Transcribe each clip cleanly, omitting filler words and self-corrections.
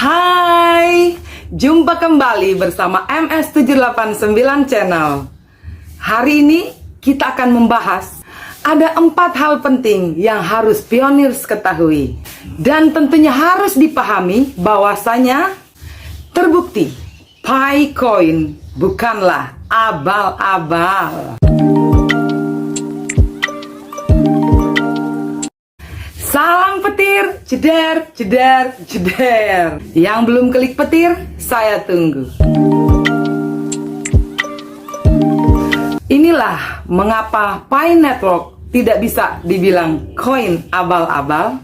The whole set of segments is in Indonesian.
Hai, jumpa kembali bersama MS789 Channel. Hari ini kita akan membahas ada 4 hal penting yang harus pioneers ketahui. Dan tentunya harus dipahami bahwasanya terbukti Picoin bukanlah abal-abal. Salam petir, jeder, jeder, jeder. Yang belum klik petir, saya tunggu. Inilah mengapa Pi Network tidak bisa dibilang koin abal-abal.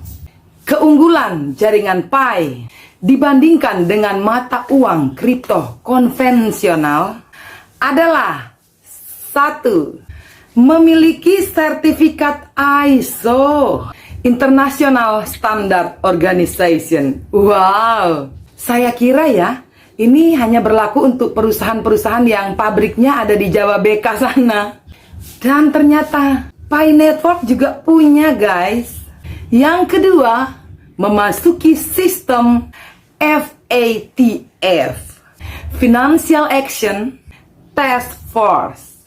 Keunggulan jaringan Pi dibandingkan dengan mata uang kripto konvensional adalah 1. Memiliki sertifikat ISO International Standard Organization. Wow, saya kira ya ini hanya berlaku untuk perusahaan-perusahaan yang pabriknya ada di Jawa BK sana. Dan ternyata Pi Network juga punya, guys. Yang kedua, memasuki sistem FATF, Financial Action Task Force,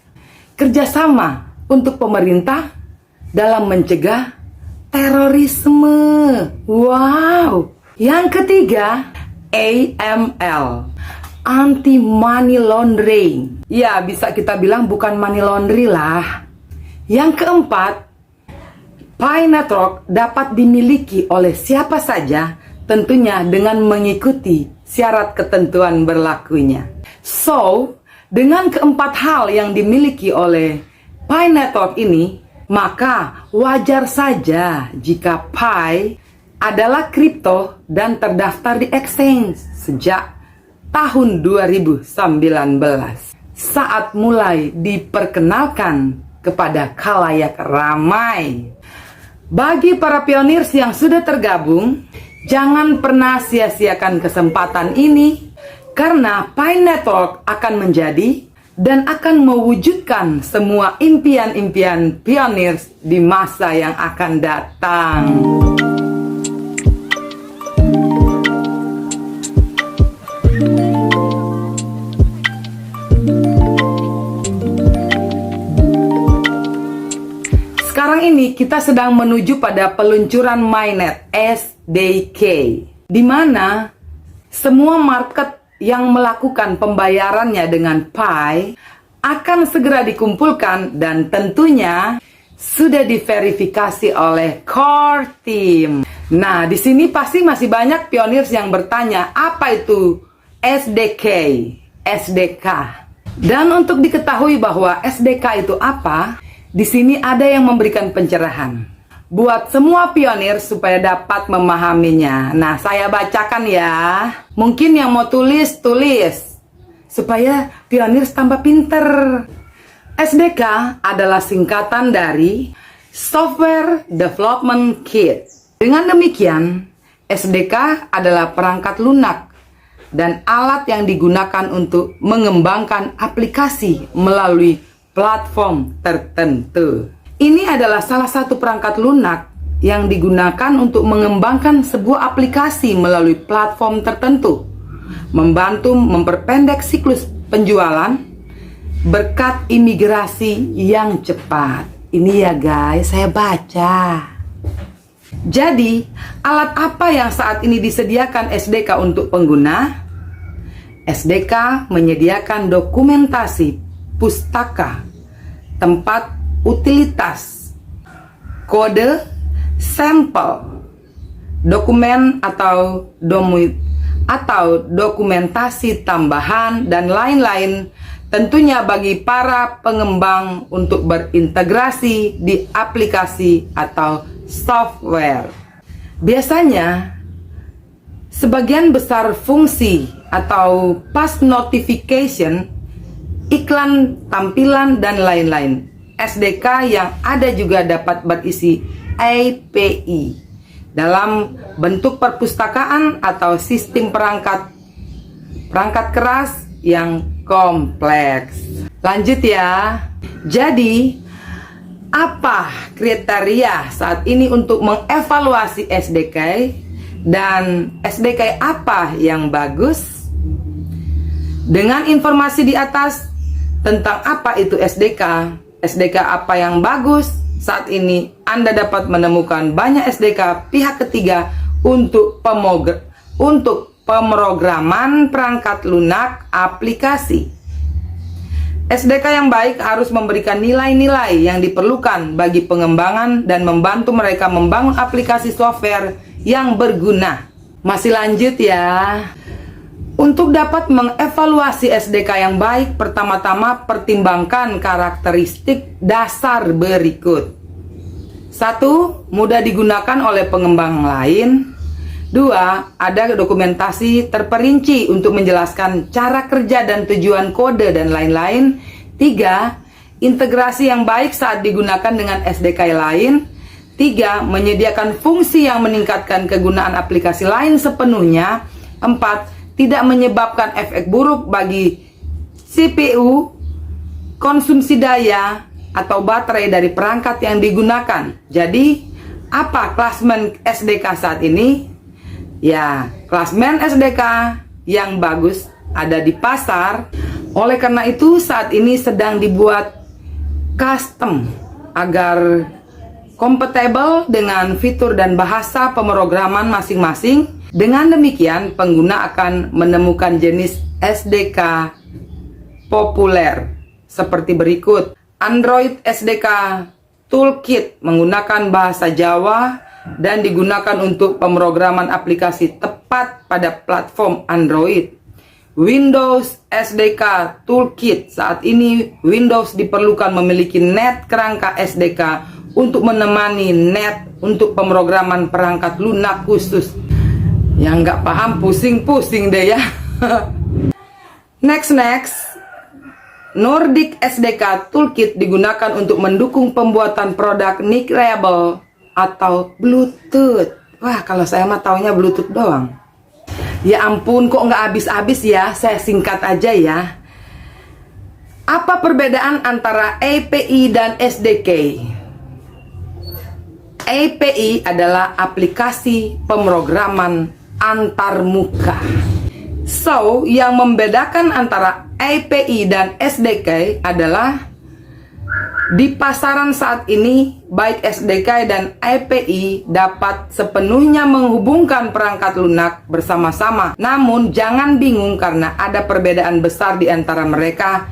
kerjasama untuk pemerintah dalam mencegah terorisme. Wow. Yang ketiga, AML, Anti Money Laundering. Ya, bisa kita bilang bukan money laundry lah. Yang keempat, Pi Network dapat dimiliki oleh siapa saja, tentunya dengan mengikuti syarat ketentuan berlakunya. So, dengan keempat hal yang dimiliki oleh Pi Network ini, maka wajar saja jika Pi adalah kripto dan terdaftar di exchange sejak tahun 2019 saat mulai diperkenalkan kepada khalayak ramai. Bagi para pioneers yang sudah tergabung, jangan pernah sia-siakan kesempatan ini karena Pi Network akan menjadi dan akan mewujudkan semua impian-impian pioneers di masa yang akan datang. Sekarang ini kita sedang menuju pada peluncuran mainnet SDK, di mana semua market yang melakukan pembayarannya dengan Pi akan segera dikumpulkan dan tentunya sudah diverifikasi oleh core team. Nah, di sini pasti masih banyak pioneers yang bertanya, apa itu SDK, SDK? Dan untuk diketahui bahwa SDK itu apa, di sini ada yang memberikan pencerahan buat semua pionir supaya dapat memahaminya. Nah, saya bacakan ya. Mungkin yang mau tulis supaya pionir tambah pinter. SDK adalah singkatan dari Software Development Kit. Dengan demikian, SDK adalah perangkat lunak dan alat yang digunakan untuk mengembangkan aplikasi melalui platform tertentu. Ini adalah salah satu perangkat lunak yang digunakan untuk mengembangkan sebuah aplikasi melalui platform tertentu, membantu memperpendek siklus penjualan berkat imigrasi yang cepat. Ini ya guys, saya baca. Jadi, alat apa yang saat ini disediakan SDK untuk pengguna? SDK menyediakan dokumentasi pustaka, tempat utilitas, kode, sampel, dokumen atau dokumentasi tambahan dan lain-lain, tentunya bagi para pengembang untuk berintegrasi di aplikasi atau software. Biasanya sebagian besar fungsi atau push notification, iklan tampilan dan lain-lain, SDK yang ada juga dapat berisi API dalam bentuk perpustakaan atau sistem perangkat keras yang kompleks. Lanjut ya. Jadi, apa kriteria saat ini untuk mengevaluasi SDK? Dan SDK apa yang bagus? Dengan informasi di atas tentang apa itu SDK, SDK apa yang bagus, saat ini Anda dapat menemukan banyak SDK pihak ketiga untuk pemrograman perangkat lunak aplikasi. SDK yang baik harus memberikan nilai-nilai yang diperlukan bagi pengembangan dan membantu mereka membangun aplikasi software yang berguna. Masih lanjut ya. Untuk dapat mengevaluasi SDK yang baik, pertama-tama pertimbangkan karakteristik dasar berikut. 1. Mudah digunakan oleh pengembang lain. 2. Ada dokumentasi terperinci untuk menjelaskan cara kerja dan tujuan kode dan lain-lain. 3. Integrasi yang baik saat digunakan dengan SDK lain. 3. Menyediakan fungsi yang meningkatkan kegunaan aplikasi lain sepenuhnya. 4. Tidak menyebabkan efek buruk bagi CPU, konsumsi daya, atau baterai dari perangkat yang digunakan. Jadi, apa klasmen SDK saat ini? Ya, klasmen SDK yang bagus ada di pasar. Oleh karena itu saat ini sedang dibuat custom agar kompatibel dengan fitur dan bahasa pemrograman masing-masing. Dengan demikian pengguna akan menemukan jenis SDK populer seperti berikut. Android SDK Toolkit menggunakan bahasa Jawa dan digunakan untuk pemrograman aplikasi tepat pada platform Android. Windows SDK Toolkit. Saat ini Windows diperlukan memiliki net kerangka SDK untuk menemani net untuk pemrograman perangkat lunak khusus. Yang nggak paham pusing-pusing deh ya. Next. Nordic SDK Toolkit digunakan untuk mendukung pembuatan produk NIC label atau Bluetooth. Wah, kalau saya mah taunya Bluetooth doang. Ya ampun, kok nggak habis-habis ya. Saya singkat aja ya. Apa perbedaan antara API dan SDK? API adalah aplikasi pemrograman antarmuka. So, yang membedakan antara API dan SDK adalah di pasaran saat ini, baik SDK dan API dapat sepenuhnya menghubungkan perangkat lunak bersama-sama. Namun, jangan bingung karena ada perbedaan besar di antara mereka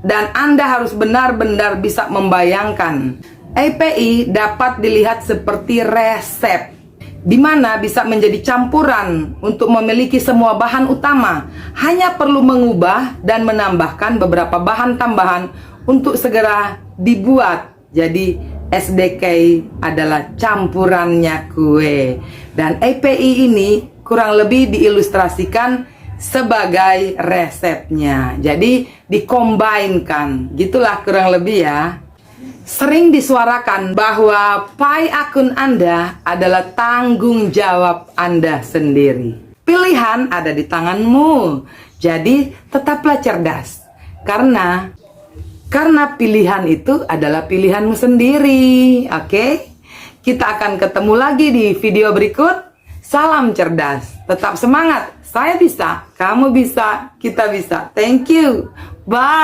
dan Anda harus benar-benar bisa membayangkan. API dapat dilihat seperti resep, di mana bisa menjadi campuran untuk memiliki semua bahan utama. Hanya perlu mengubah dan menambahkan beberapa bahan tambahan untuk segera dibuat. Jadi SDK adalah campurannya kue. Dan API ini kurang lebih diilustrasikan sebagai resepnya. Jadi dikombinkan. Gitulah kurang lebih ya. Sering disuarakan bahwa Pi akun Anda adalah tanggung jawab Anda sendiri. Pilihan ada di tanganmu. Jadi tetaplah cerdas. Karena pilihan itu adalah pilihanmu sendiri. Oke? Kita akan ketemu lagi di video berikut. Salam cerdas. Tetap semangat. Saya bisa, kamu bisa, kita bisa. Thank you. Bye.